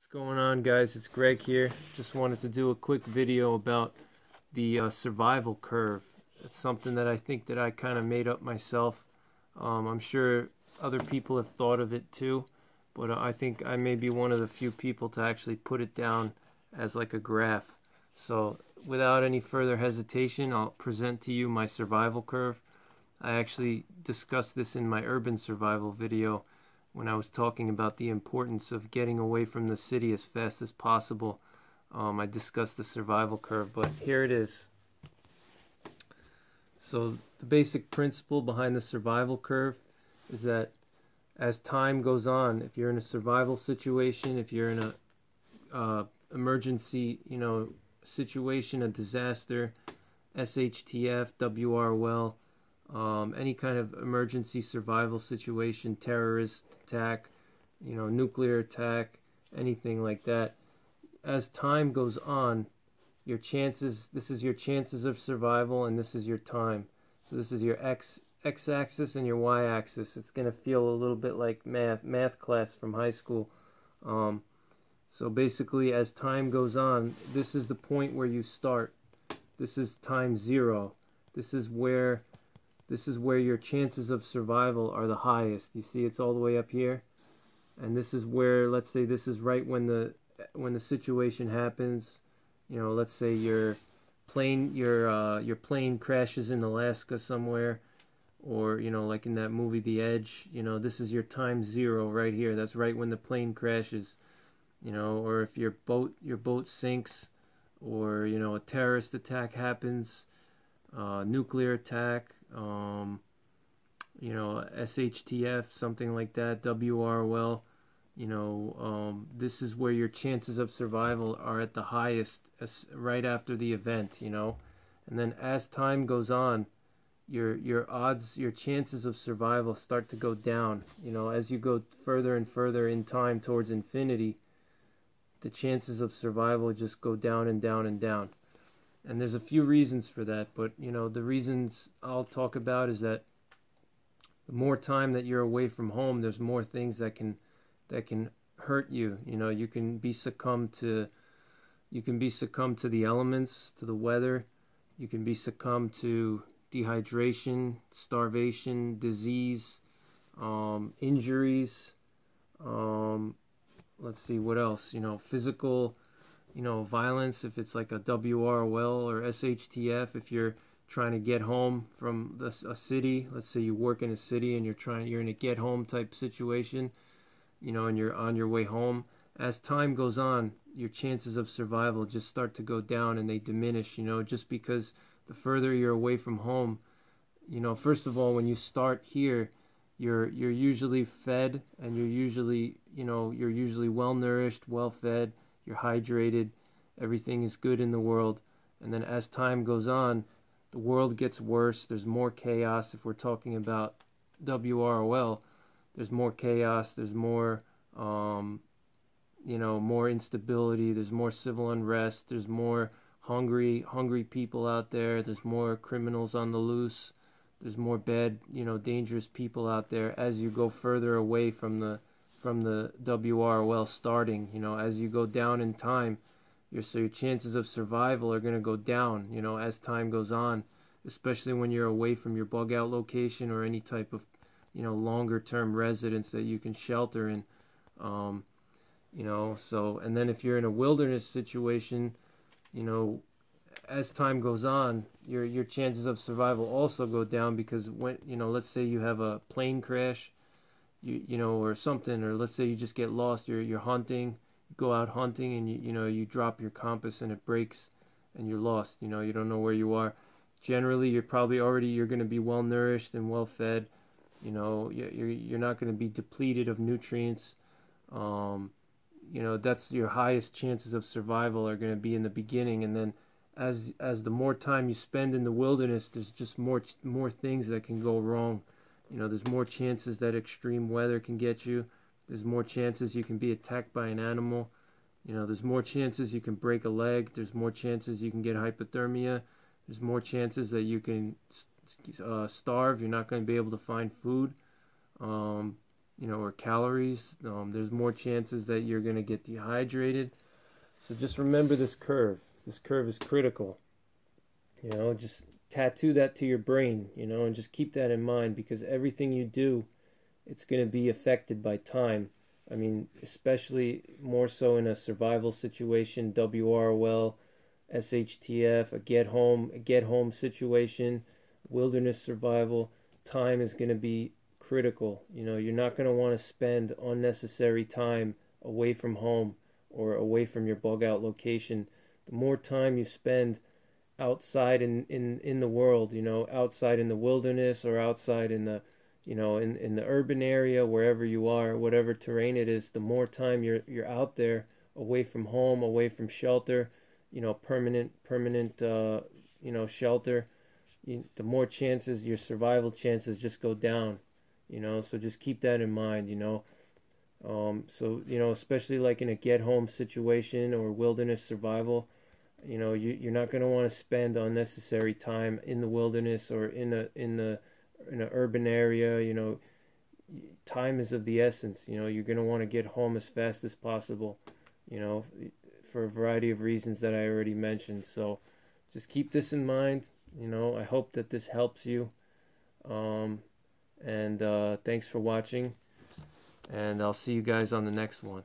What's going on, guys? It's Greg here. Just wanted to do a quick video about the survival curve. It's something that I think that I kind of made up myself. I'm sure other people have thought of it too, but I think I may be one of the few people to actually put it down as like a graph. So without any further hesitation, I'll present to you my survival curve. I actually discussed this in my urban survival video when I was talking about the importance of getting away from the city as fast as possible. I discussed the survival curve, but here it is. So the basic principle behind the survival curve is that as time goes on, if you're in a survival situation, if you're in a emergency, situation, a disaster, SHTF, WRL, any kind of emergency survival situation, terrorist attack, nuclear attack, anything like that. As time goes on, this is your chances of survival, and this is your time. So this is your x-axis and your y-axis. It's going to feel a little bit like math class from high school. So basically, as time goes on, this is the point where you start. This is time 0. This is where your chances of survival are the highest. You see, it's all the way up here, and this is where, let's say, this is right when the situation happens. Let's say your plane crashes in Alaska somewhere, or like in that movie The Edge. This is your time 0 right here. That's right when the plane crashes. Or if your boat sinks, or a terrorist attack happens, nuclear attack, SHTF, something like that, WRL, this is where your chances of survival are at the highest, right after the event, and then as time goes on, your odds, your chances of survival start to go down. As you go further and further in time towards infinity, the chances of survival just go down and down and down. And there's a few reasons for that, but the reasons I'll talk about is that the more time that you're away from home, there's more things that can hurt you. You can be succumb to the elements, to the weather. You can be succumb to dehydration, starvation, disease, injuries. Let's see what else. Physical, violence, if it's like a WRL or SHTF, if you're trying to get home from a city. Let's say you work in a city and you're in a get home type situation, and you're on your way home. As time goes on, your chances of survival just start to go down, and they diminish, just because the further you're away from home, first of all, when you start here, you're usually fed, and you're usually well nourished, well fed, you're hydrated, everything is good in the world. And then as time goes on, the world gets worse. There's more chaos. If we're talking about WRL, there's more chaos. There's more, more instability. There's more civil unrest. There's more hungry people out there. There's more criminals on the loose. There's more bad, dangerous people out there as you go further away from the WRL starting. As you go down in time, your chances of survival are going to go down, as time goes on, especially when you're away from your bug out location or any type of, longer term residence that you can shelter in. So, and then if you're in a wilderness situation, as time goes on, your chances of survival also go down, because when, let's say you have a plane crash, or something, or let's say you just get lost, you're hunting, you go out hunting, and you drop your compass and it breaks and you're lost. You don't know where you are. Generally, you're going to be well nourished and well fed. You're not going to be depleted of nutrients. That's your highest chances of survival are going to be in the beginning, and then as the more time you spend in the wilderness, there's just more things that can go wrong. There's more chances that extreme weather can get you. There's more chances you can be attacked by an animal. There's more chances you can break a leg. There's more chances you can get hypothermia. There's more chances that you can starve. You're not going to be able to find food. or calories, there's more chances that you're going to get dehydrated. So just remember this curve. This curve is critical. Just tattoo that to your brain, and just keep that in mind, because everything you do, it's going to be affected by time. I mean, especially more so in a survival situation, WROL, SHTF, a get home situation, wilderness survival. Time is going to be critical. You're not going to want to spend unnecessary time away from home or away from your bug out location. The more time you spend outside in the world, outside in the wilderness or outside in the in the urban area, wherever you are, whatever terrain it is, the more time you're out there, away from home, away from shelter, permanent shelter, the more chances, your survival chances just go down. So just keep that in mind. So especially like in a get home situation or wilderness survival, you're not going to want to spend unnecessary time in the wilderness or in an urban area. Time is of the essence. You're going to want to get home as fast as possible, for a variety of reasons that I already mentioned. So just keep this in mind. I hope that this helps you. And thanks for watching, and I'll see you guys on the next one.